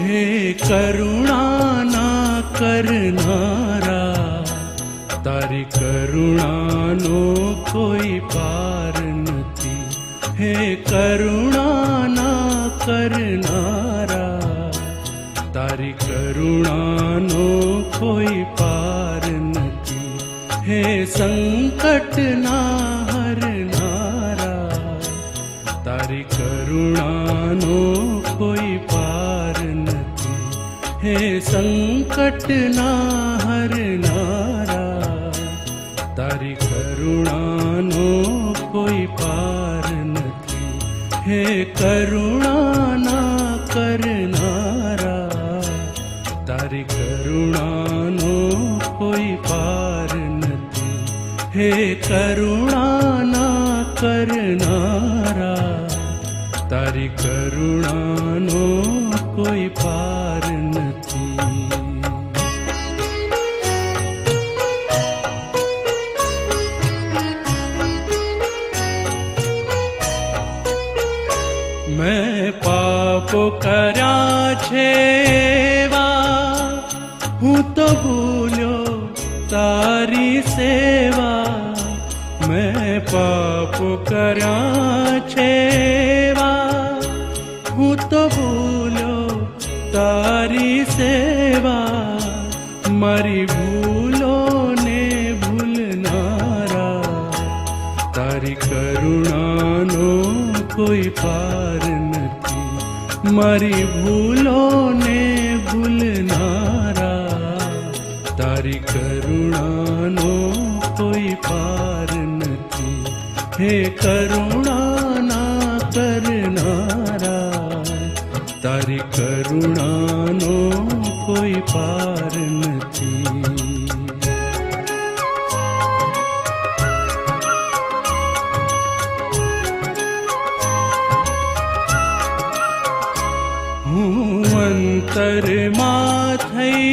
હે કરુણાના કરનારા, તારી કરુણાનો કોઈ પાર નથી. હે કરુણાના કરનારા, તારી કરુણાનો કોઈ પાર નથી. હે સંકટના હરનારા, તારી કરુણાનો કોઈ પાર નથી. હે સંકટના હરનારા, તારી કરુણાનો કોઈ પાર નથી. હે કરુણાના કરનારા, તારી કરુણાનો કોઈ પાર નથી. હે કરુણાના કરનારા, તારી કરુણાનો કોઈ પાર નથી. મેં પાપો કર્યા છે એવા, હું તો ભૂલ્યો તારી સેવા. મેં પાપો કર્યા છે એવા, હું તો ભૂલ્યો તારી સેવા. મારી ભૂલોને ભૂલનારા, તારી કરુણાનો કોઈ પાર નથી. મારી ભૂલોને ભૂલનારા, તારી કરુણાનો કોઈ પાર નથી. હે કરુણાના કરનારા, તારી કરુણાનો કોઈ પાર નથી. હું અંતરમાં થઈ